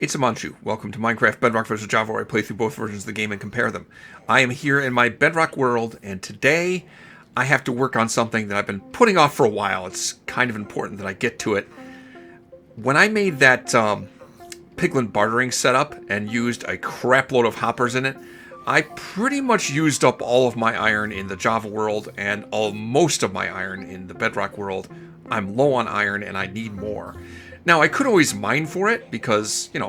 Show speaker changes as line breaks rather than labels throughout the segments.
It's Amanchu. Welcome to Minecraft Bedrock vs. Java, where I play through both versions of the game and compare them. I am here in my Bedrock world, and today I have to work on something that I've been putting off for a while. It's kind of important that I get to it. When I made that piglin bartering setup and used a crap load of hoppers in it, I pretty much used up all of my iron in the Java world and most of my iron in the Bedrock world. I'm low on iron and I need more. Now, I could always mine for it because, it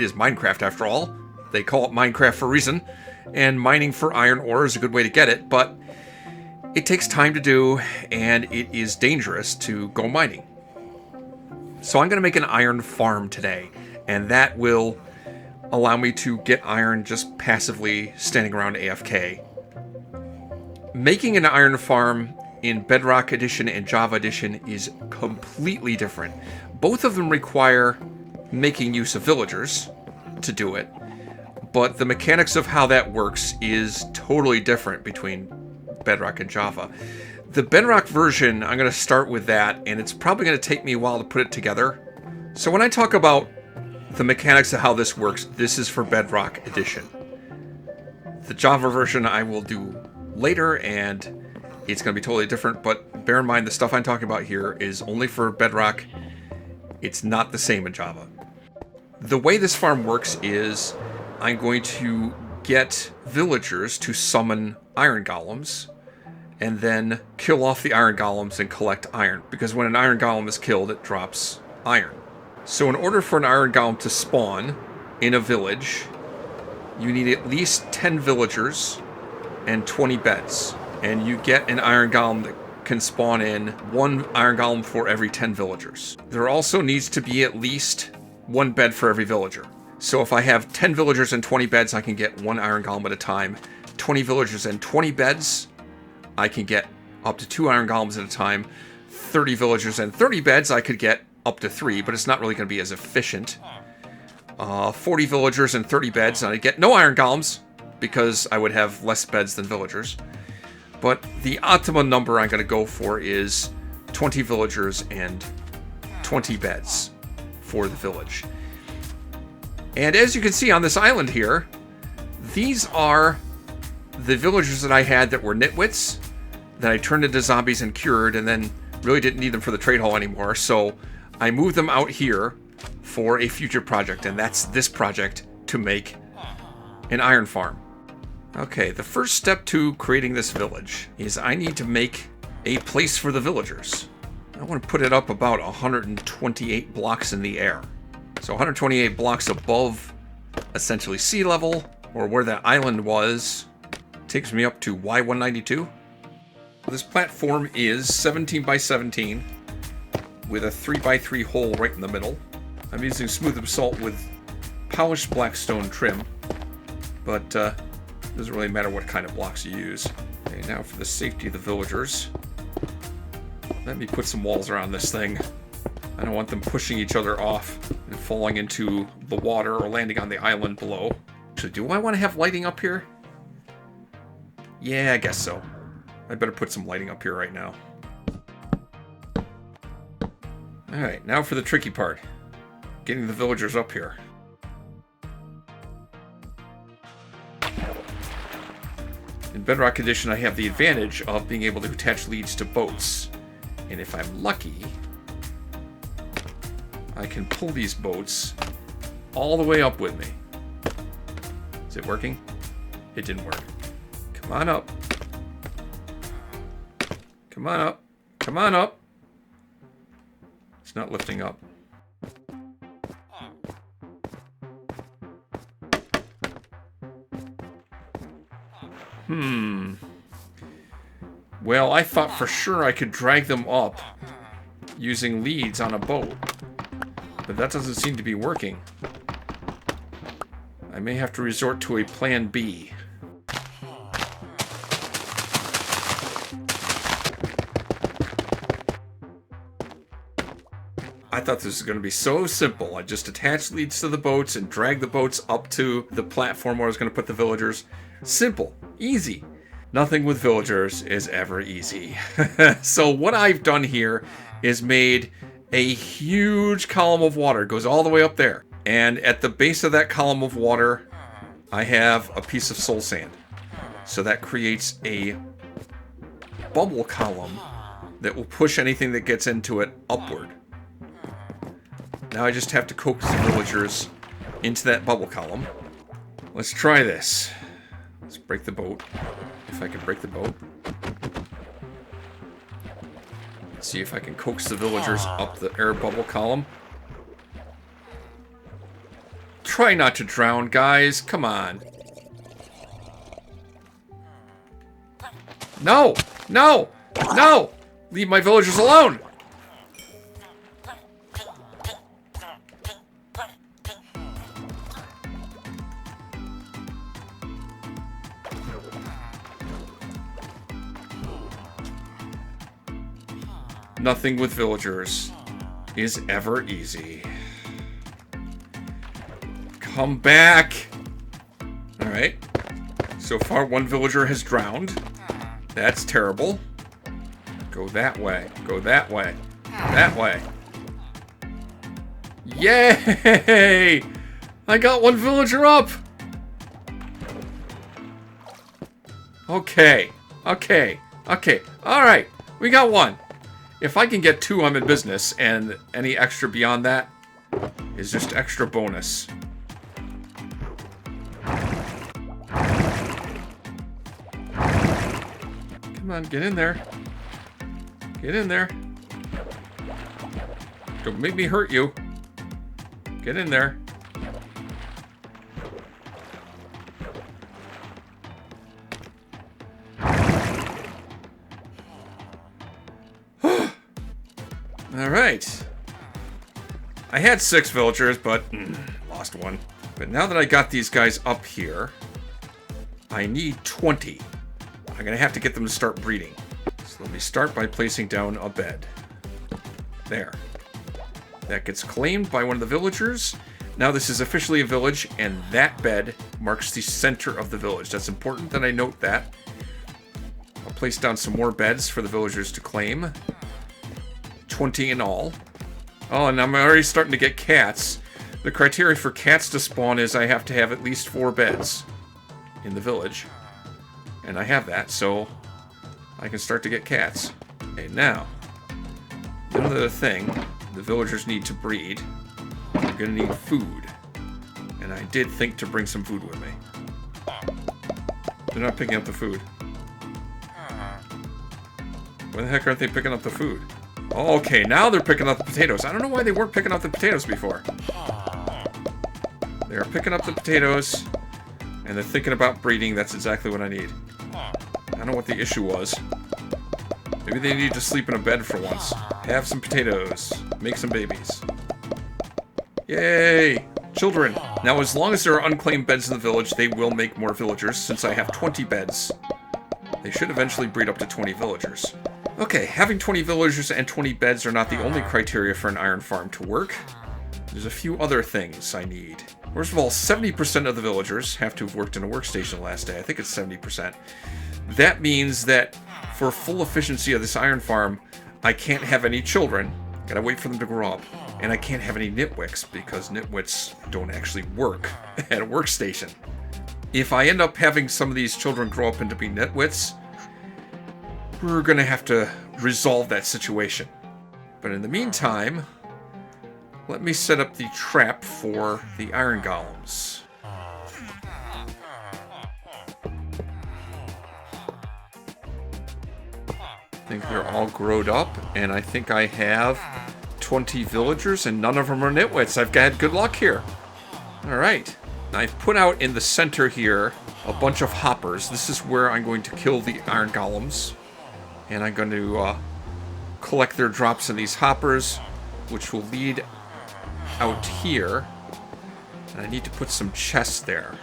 is Minecraft after all. They call it Minecraft for a reason, and mining for iron ore is a good way to get it, but it takes time to do, and it is dangerous to go mining. So I'm going to make an iron farm today, and that will allow me to get iron just passively standing around AFK. Making an iron farm in Bedrock Edition and Java Edition is completely different. Both of them require making use of villagers to do it, but the mechanics of how that works is totally different between Bedrock and Java. The Bedrock version, I'm going to start with that, and it's probably going to take me a while to put it together. So when I talk about the mechanics of how this works, this is for Bedrock Edition. The Java version I will do later, and it's going to be totally different, but bear in mind the stuff I'm talking about here is only for Bedrock. It's not the same in Java. The way this farm works is I'm going to get villagers to summon iron golems and then kill off the iron golems and collect iron, because when an iron golem is killed, it drops iron. So in order for an iron golem to spawn in a village, you need at least 10 villagers and 20 beds. And you get an iron golem that can spawn in one iron golem for every 10 villagers. There also needs to be at least one bed for every villager. So if I have 10 villagers and 20 beds, I can get one iron golem at a time. 20 villagers and 20 beds, I can get up to 2 iron golems at a time. 30 villagers and 30 beds, I could get up to 3, but it's not really going to be as efficient. 40 villagers and 30 beds, and I get no iron golems because I would have less beds than villagers. But the optimum number I'm going to go for is 20 villagers and 20 beds for the village. And as you can see on this island here, these are the villagers that I had that were nitwits, that I turned into zombies and cured, and then really didn't need them for the trade hall anymore. So I moved them out here for a future project, and that's this project to make an iron farm. Okay, the first step to creating this village is I need to make a place for the villagers. I want to put it up about 128 blocks in the air. So 128 blocks above essentially sea level, or where that island was, takes me up to Y192. This platform is 17 by 17 with a 3 by 3 hole right in the middle. I'm using smooth basalt with polished black stone trim, but doesn't really matter what kind of blocks you use. Okay, now for the safety of the villagers, let me put some walls around this thing. I don't want them pushing each other off and falling into the water or landing on the island below. So do I want to have lighting up here? Yeah, I guess so. I better put some lighting up here right now. Alright, now for the tricky part. Getting the villagers up here. In Bedrock Edition, I have the advantage of being able to attach leads to boats. And if I'm lucky, I can pull these boats all the way up with me. Is it working? It didn't work. Come on up. Come on up. Come on up. It's not lifting up. Well, I thought for sure I could drag them up using leads on a boat, but that doesn't seem to be working. I may have to resort to a plan B. I thought this was going to be so simple. I just attach leads to the boats and drag the boats up to the platform where I was going to put the villagers. Simple. Easy. Nothing with villagers is ever easy. So what I've done here is made a huge column of water. It goes all the way up there. And at the base of that column of water, I have a piece of soul sand. So that creates a bubble column that will push anything that gets into it upward. Now I just have to coax the villagers into that bubble column. Let's try this. Let's break the boat. If I can break the boat. Let's see if I can coax the villagers up the air bubble column. Try not to drown, guys. Come on. No! No! No! Leave my villagers alone! Nothing with villagers is ever easy. Come back! Alright. So far, one villager has drowned. That's terrible. Go that way. Go that way. That way. Yay! I got one villager up! Okay. Okay. Okay. Alright. We got one. If I can get two, I'm in business, and any extra beyond that is just extra bonus. Come on, get in there. Get in there. Don't make me hurt you. Get in there. Alright. I had 6 villagers, but lost one. But now that I got these guys up here, I need 20. I'm going to have to get them to start breeding. So let me start by placing down a bed. There. That gets claimed by one of the villagers. Now this is officially a village, and that bed marks the center of the village. That's important that I note that. I'll place down some more beds for the villagers to claim. 20 in all. Oh, and I'm already starting to get cats. The criteria for cats to spawn is I have to have at least 4 beds in the village. And I have that, so I can start to get cats. Okay, now, another thing, the villagers need to breed. They're gonna need food. And I did think to bring some food with me. They're not picking up the food. Why the heck aren't they picking up the food? Okay, now they're picking up the potatoes. I don't know why they weren't picking up the potatoes before. They're picking up the potatoes, and they're thinking about breeding. That's exactly what I need. I don't know what the issue was. Maybe they need to sleep in a bed for once. Have some potatoes. Make some babies. Yay! Children. Now, as long as there are unclaimed beds in the village, they will make more villagers, since I have 20 beds. They should eventually breed up to 20 villagers. Okay, having 20 villagers and 20 beds are not the only criteria for an iron farm to work. There's a few other things I need. First of all, 70% of the villagers have to have worked in a workstation last day. I think it's 70%. That means that for full efficiency of this iron farm, I can't have any children. Gotta wait for them to grow up. And I can't have any nitwicks, because nitwits don't actually work at a workstation. If I end up having some of these children grow up into be nitwits, we're gonna have to resolve that situation. But in the meantime, let me set up the trap for the iron golems. I think they're all growed up, and I think I have 20 villagers, and none of them are nitwits. I've had good luck here. Alright. I've put out in the center here a bunch of hoppers. This is where I'm going to kill the iron golems. And I'm going to collect their drops in these hoppers, which will lead out here. And I need to put some chests there.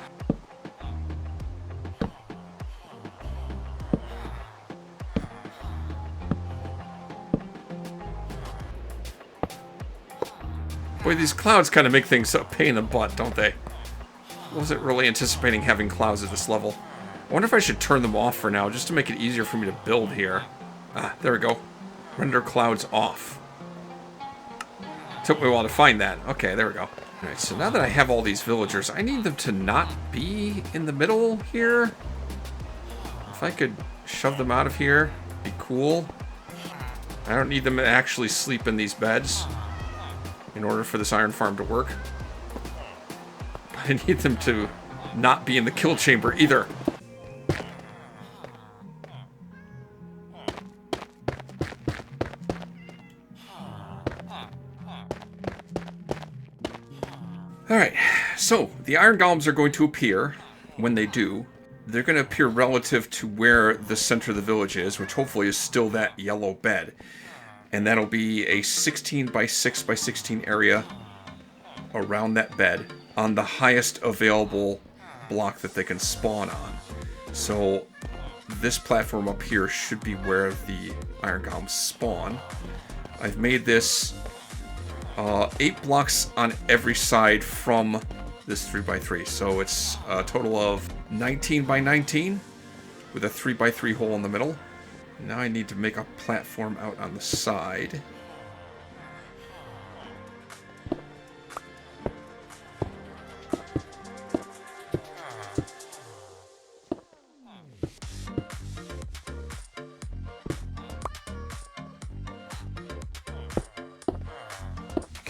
Boy, these clouds kind of make things a pain in the butt, don't they? I wasn't really anticipating having clouds at this level. I wonder if I should turn them off for now, just to make it easier for me to build here. Ah, there we go. Render clouds off. Took me a while to find that. Okay, there we go. Alright, so now that I have all these villagers, I need them to not be in the middle here. If I could shove them out of here, be cool. I don't need them to actually sleep in these beds in order for this iron farm to work. But I need them to not be in the kill chamber either. Alright, so the iron golems are going to appear. When they do, they're going to appear relative to where the center of the village is, which hopefully is still that yellow bed. And that'll be a 16 by 6 by 16 area around that bed on the highest available block that they can spawn on. So this platform up here should be where the iron golems spawn. I've made this 8 blocks on every side from this 3x3. So it's a total of 19 by 19 with a 3x3 hole in the middle. Now I need to make a platform out on the side.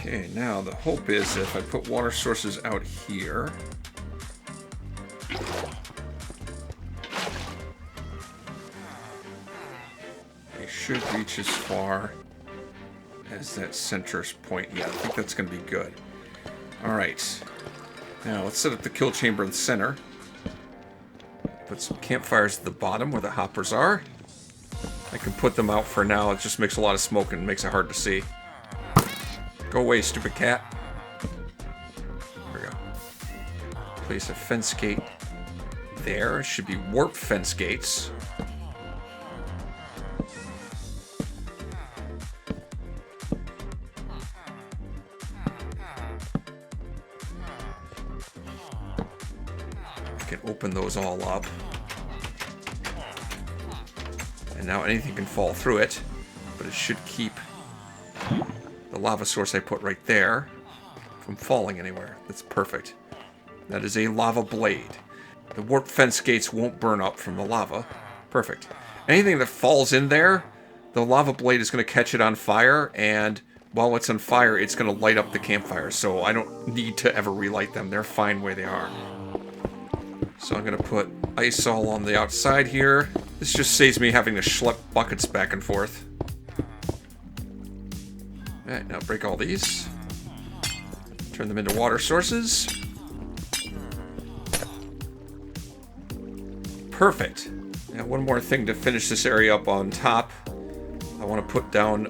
Okay, now the hope is if I put water sources out here, they should reach as far as that center point. Yeah, I think that's going to be good. Alright, now let's set up the kill chamber in the center. Put some campfires at the bottom where the hoppers are. I can put them out for now, it just makes a lot of smoke and makes it hard to see. Go away, stupid cat. There we go. Place a fence gate there. It should be warp fence gates. I can open those all up. And now anything can fall through it, but it should keep the lava source I put right there from falling anywhere. That's perfect. That is a lava blade. The warp fence gates won't burn up from the lava. Perfect. Anything that falls in there, the lava blade is going to catch it on fire, and while it's on fire, it's going to light up the campfire. So I don't need to ever relight them. They're fine where they are. So I'm going to put ice all on the outside here. This just saves me having to schlep buckets back and forth. Alright, now break all these. Turn them into water sources. Perfect. Now one more thing to finish this area up on top. I want to put down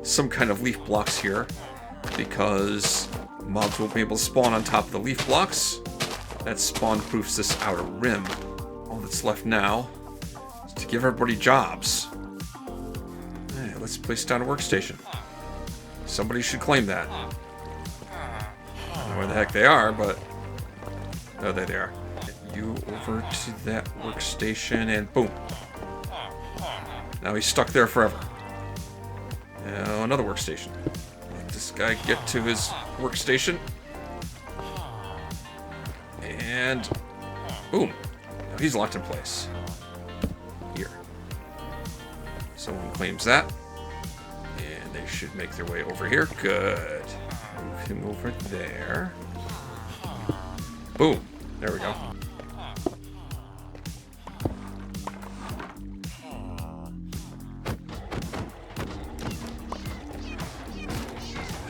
some kind of leaf blocks here, because mobs won't be able to spawn on top of the leaf blocks. That spawn proofs this outer rim. All that's left now is to give everybody jobs. Alright, let's place down a workstation. Somebody should claim that. I don't know where the heck they are, but... oh, there they are. Get you over to that workstation, and boom. Now he's stuck there forever. Now another workstation. Let this guy get to his workstation. And... boom. Now he's locked in place. Here. Someone claims that. They should make their way over here. Good. Move him over there. Boom. There we go.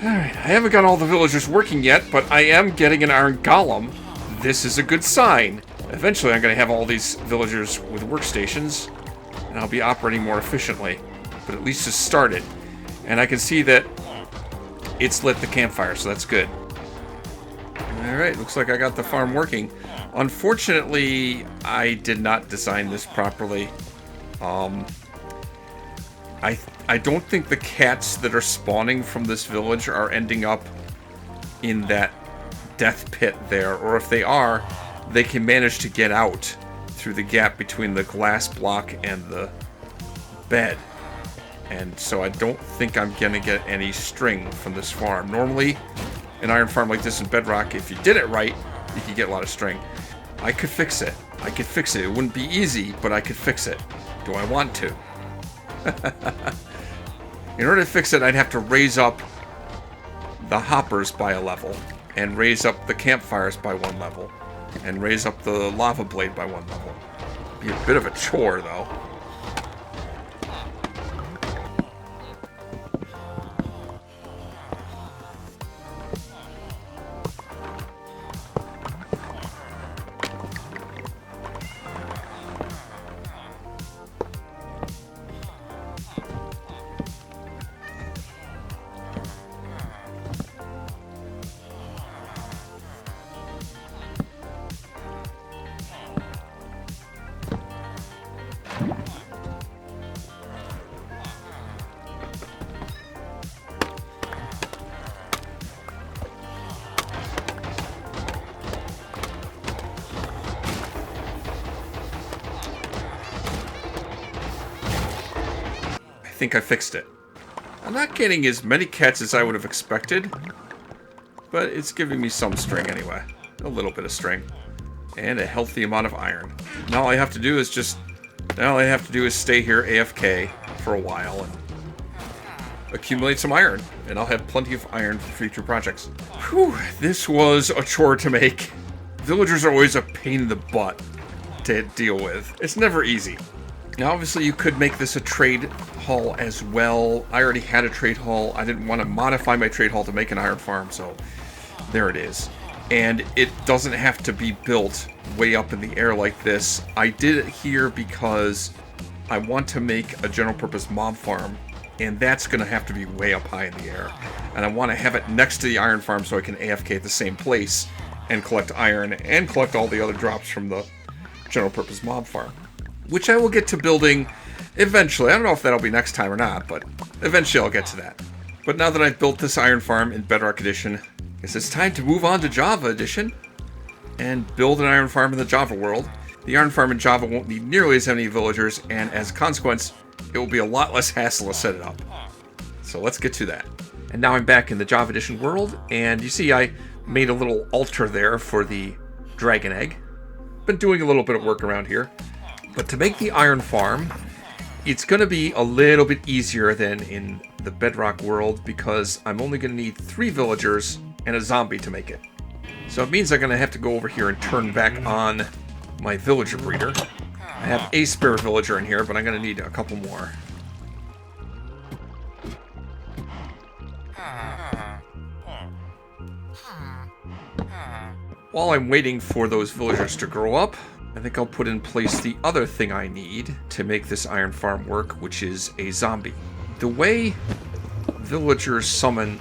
Alright, I haven't got all the villagers working yet, but I am getting an iron golem. This is a good sign. Eventually I'm going to have all these villagers with workstations, and I'll be operating more efficiently. But at least it's started. And I can see that it's lit the campfire, so that's good. Alright, looks like I got the farm working. Unfortunately, I did not design this properly. I don't think the cats that are spawning from this village are ending up in that death pit there. Or if they are, they can manage to get out through the gap between the glass block and the bed. And so I don't think I'm going to get any string from this farm. Normally, an iron farm like this in Bedrock, if you did it right, you could get a lot of string. I could fix it. I could fix it. It wouldn't be easy, but I could fix it. Do I want to? In order to fix it, I'd have to raise up the hoppers by a level, and raise up the campfires by 1 level, and raise up the lava blade by 1 level. Be a bit of a chore, though. I think I fixed it. I'm not getting as many cats as I would have expected, but it's giving me some string anyway. A little bit of string. And a healthy amount of iron. Now all I have to do is stay here AFK for a while and accumulate some iron. And I'll have plenty of iron for future projects. Whew, this was a chore to make. Villagers are always a pain in the butt to deal with. It's never easy. Now, obviously, you could make this a trade hall as well. I already had a trade hall. I didn't want to modify my trade hall to make an iron farm, so there it is. And it doesn't have to be built way up in the air like this. I did it here because I want to make a general purpose mob farm, and that's going to have to be way up high in the air. And I want to have it next to the iron farm so I can AFK at the same place and collect iron and collect all the other drops from the general purpose mob farm, which I will get to building eventually. I don't know if that'll be next time or not, but eventually I'll get to that. But now that I've built this iron farm in Bedrock Edition, I guess it's time to move on to Java Edition and build an iron farm in the Java world. The iron farm in Java won't need nearly as many villagers, and as a consequence, it will be a lot less hassle to set it up. So let's get to that. And now I'm back in the Java Edition world, and you see I made a little altar there for the dragon egg. Been doing a little bit of work around here. But to make the iron farm, it's going to be a little bit easier than in the Bedrock world because I'm only going to need 3 villagers and a zombie to make it. So it means I'm going to have to go over here and turn back on my villager breeder. I have a spare villager in here, but I'm going to need a couple more. While I'm waiting for those villagers to grow up, I think I'll put in place the other thing I need to make this iron farm work, which is a zombie. The way villagers summon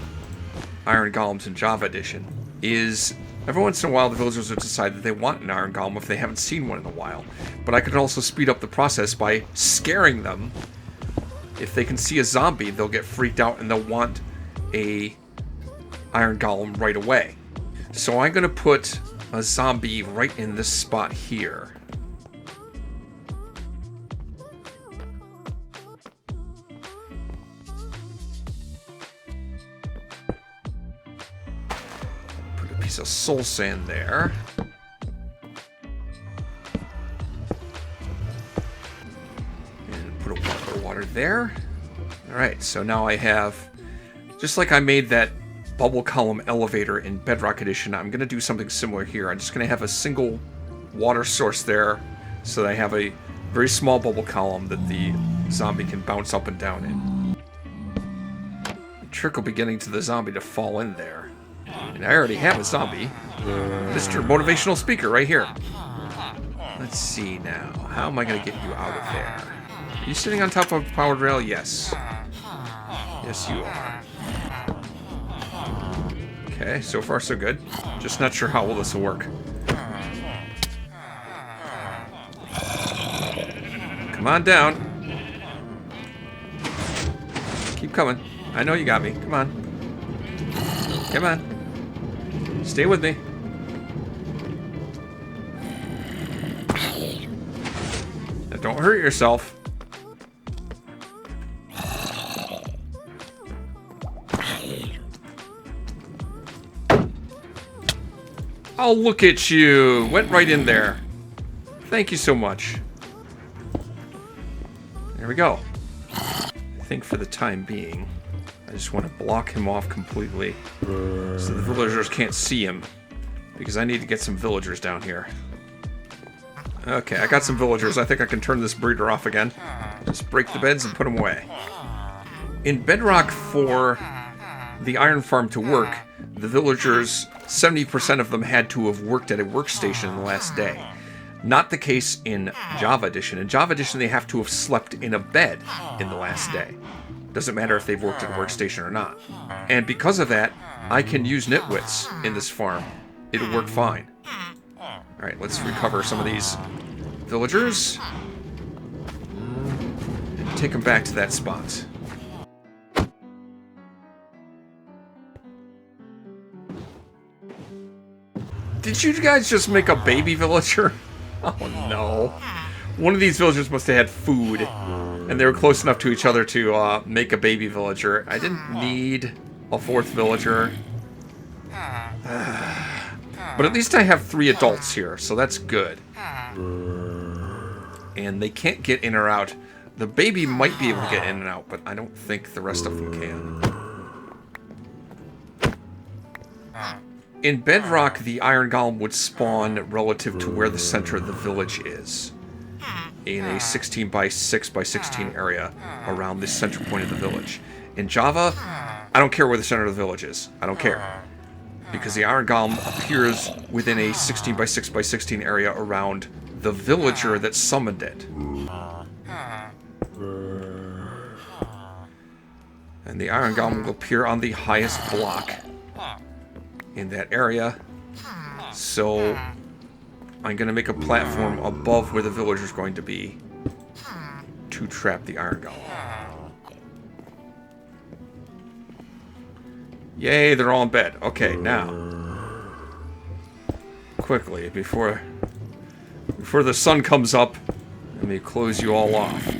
iron golems in Java Edition is every once in a while the villagers will decide that they want an iron golem if they haven't seen one in a while. But I could also speed up the process by scaring them. If they can see a zombie, they'll get freaked out and they'll want a iron golem right away. So I'm going to put a zombie right in this spot here. Put a piece of soul sand there. And put a bit of water there. Alright, so now I have, just like I made that bubble column elevator in Bedrock Edition, I'm going to do something similar here. I'm just going to have a single water source there so that I have a very small bubble column that the zombie can bounce up and down in. Trickle beginning to the zombie to fall in there. And I already have a zombie. Mr. Motivational Speaker right here. Let's see now. How am I going to get you out of there? Are you sitting on top of a powered rail? Yes. Yes, you are. Okay, so far so good. Just not sure how well this will work. Come on down. Keep coming. I know you got me. Come on. Come on. Stay with me. Now don't hurt yourself. Oh, look at you. Went right in there. Thank you so much. There we go. I think for the time being, I just want to block him off completely so the villagers can't see him, because I need to get some villagers down here. Okay, I got some villagers. I think I can turn this breeder off again. Just break the beds and put them away. In Bedrock, for the iron farm to work, the villagers, 70% of them had to have worked at a workstation in the last day. Not the case in Java Edition. In Java Edition, they have to have slept in a bed in the last day. Doesn't matter if they've worked at a workstation or not. And because of that, I can use nitwits in this farm. It'll work fine. Alright, let's recover some of these villagers. And take them back to that spot. Did you guys just make a baby villager? Oh no. One of these villagers must have had food, and they were close enough to each other to make a baby villager. I didn't need a fourth villager. But at least I have 3 adults here, so that's good. And they can't get in or out. The baby might be able to get in and out, but I don't think the rest of them can. In Bedrock, the iron golem would spawn relative to where the center of the village is, in a 16 by 6 by 16 area around the center point of the village. In Java, I don't care where the center of the village is. I don't care. Because the iron golem appears within a 16 by 6 by 16 area around the villager that summoned it. And the iron golem will appear on the highest block in that area. So I'm going to make a platform above where the villager is going to be to trap the iron golem. Yay, they're all in bed. Okay, now quickly before the sun comes up, let me close you all off.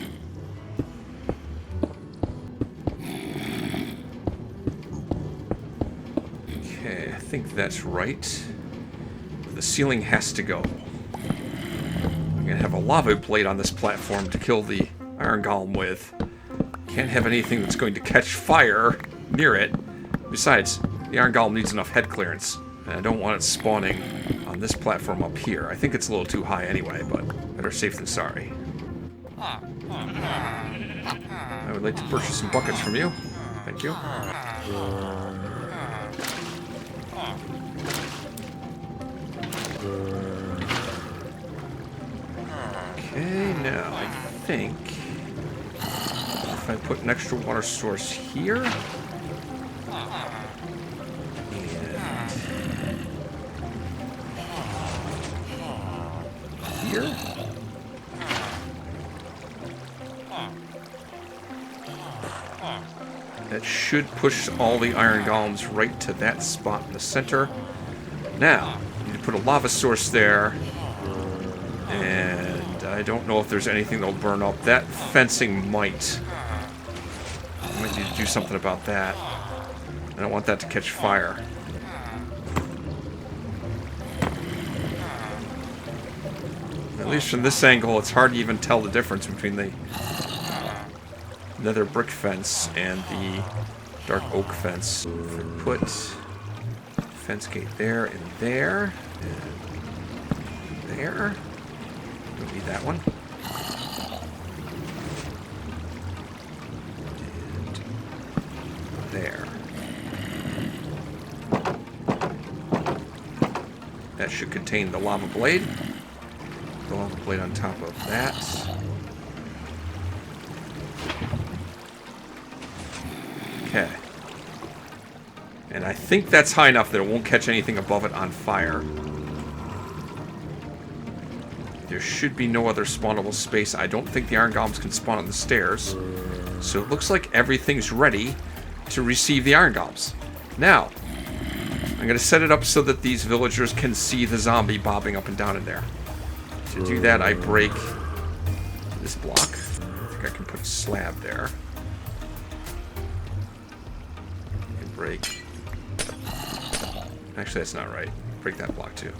Okay, I think that's right. The ceiling has to go. I'm gonna have a lava plate on this platform to kill the iron golem with. Can't have anything that's going to catch fire near it. Besides, the iron golem needs enough head clearance, and I don't want it spawning on this platform up here. I think it's a little too high anyway, but better safe than sorry. I would like to purchase some buckets from you. Thank you. Okay, now I think if I put an extra water source here, here. That should push all the iron golems right to that spot in the center. Now, you need to put a lava source there. And I don't know if there's anything that'll burn up. That fencing might. I might need to do something about that. I don't want that to catch fire. At least from this angle, it's hard to even tell the difference between the nether brick fence and the dark oak fence. If I put fence gate there and there, and there. Don't need that one. And there. That should contain the lava blade. The lava blade on top of that. Okay. And I think that's high enough that it won't catch anything above it on fire. There should be no other spawnable space. I don't think the iron golems can spawn on the stairs. So it looks like everything's ready to receive the iron golems. Now, I'm going to set it up so that these villagers can see the zombie bobbing up and down in there. To do that, I break this block. I think I can put a slab there. And break. Actually, that's not right. break that block too.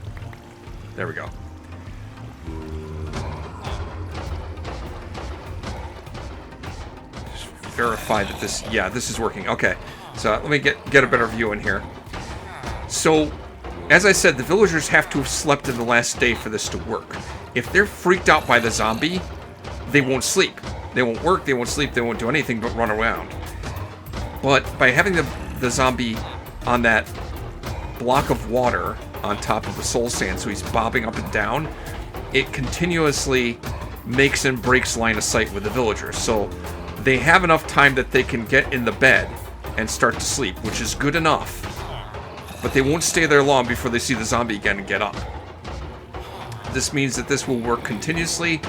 There we go. Just verify that this, yeah, this is working. Okay, so let me get a better view in here. So, as I said, the villagers have to have slept in the last day for this to work. If they're freaked out by the zombie, they won't sleep. They won't work, they won't sleep, they won't do anything but run around. But by having the zombie on that block of water on top of the soul sand, so he's bobbing up and down, it continuously makes and breaks line of sight with the villagers. So they have enough time that they can get in the bed and start to sleep, which is good enough. But they won't stay there long before they see the zombie again and get up. This means that this will work continuously,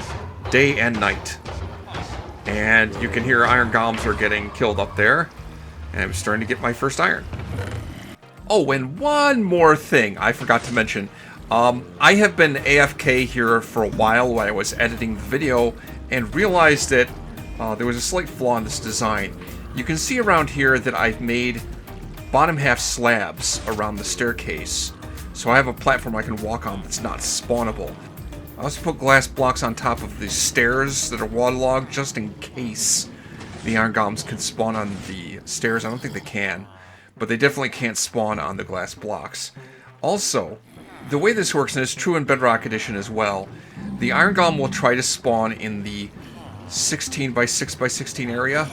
day and night. And you can hear iron golems are getting killed up there. And I'm starting to get my first iron. Oh, and one more thing I forgot to mention. I have been AFK here for a while when I was editing the video and realized that there was a slight flaw in this design. You can see around here that I've made bottom half slabs around the staircase. So I have a platform I can walk on that's not spawnable. I also put glass blocks on top of the stairs that are waterlogged just in case the iron golems can spawn on the stairs. I don't think they can, but they definitely can't spawn on the glass blocks. Also, the way this works, and it's true in Bedrock Edition as well, the iron golem will try to spawn in the 16 by 6 by 16 area,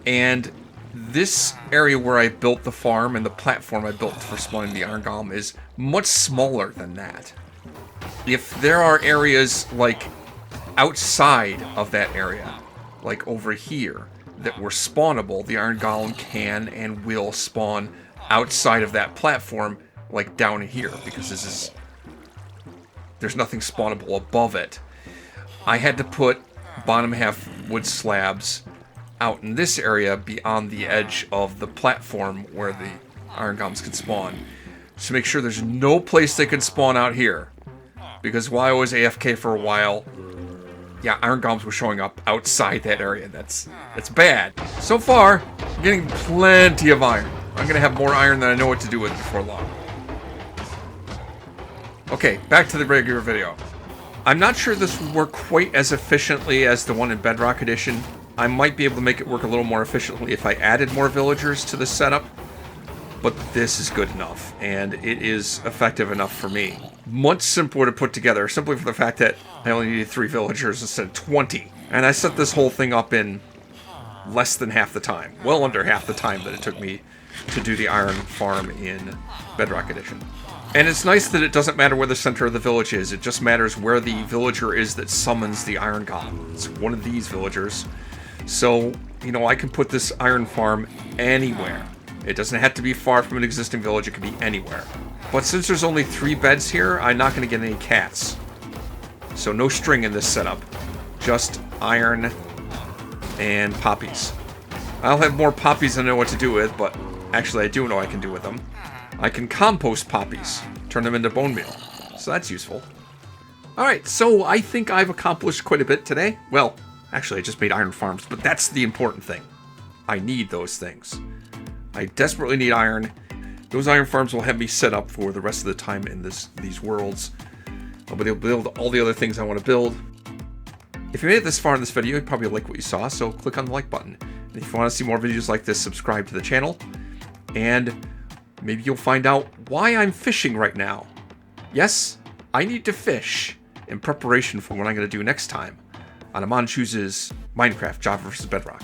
and this area where I built the farm and the platform I built for spawning the iron golem is much smaller than that. If there are areas like outside of that area, like over here, that were spawnable, the iron golem can and will spawn outside of that platform, like down here, because there's nothing spawnable above it. I had to put bottom half wood slabs out in this area beyond the edge of the platform where the iron golems can spawn, to make sure there's no place they can spawn out here. Because while I was AFK for a while, yeah, iron golems were showing up outside that area. That's bad. So far, I'm getting plenty of iron. I'm gonna have more iron than I know what to do with before long. Okay, back to the regular video. I'm not sure this will work quite as efficiently as the one in Bedrock Edition. I might be able to make it work a little more efficiently if I added more villagers to the setup. But this is good enough, and it is effective enough for me. Much simpler to put together, simply for the fact that I only needed 3 villagers instead of 20. And I set this whole thing up in less than half the time. Well under half the time that it took me to do the iron farm in Bedrock Edition. And it's nice that it doesn't matter where the center of the village is, it just matters where the villager is that summons the iron golem. It's one of these villagers. So, you know, I can put this iron farm anywhere. It doesn't have to be far from an existing village, it can be anywhere. But since there's only 3 beds here, I'm not going to get any cats. So no string in this setup. Just iron and poppies. I'll have more poppies than I know what to do with, but actually I do know what I can do with them. I can compost poppies, turn them into bone meal. So that's useful. Alright, so I think I've accomplished quite a bit today. Well, actually I just made iron farms, but that's the important thing. I need those things. I desperately need iron. Those iron farms will have me set up for the rest of the time in these worlds. I'll be able to build all the other things I want to build. If you made it this far in this video, you'd probably like what you saw, so click on the like button. And if you want to see more videos like this, subscribe to the channel. And maybe you'll find out why I'm fishing right now. Yes, I need to fish in preparation for what I'm going to do next time on Amon Chooses Minecraft Java vs. Bedrock.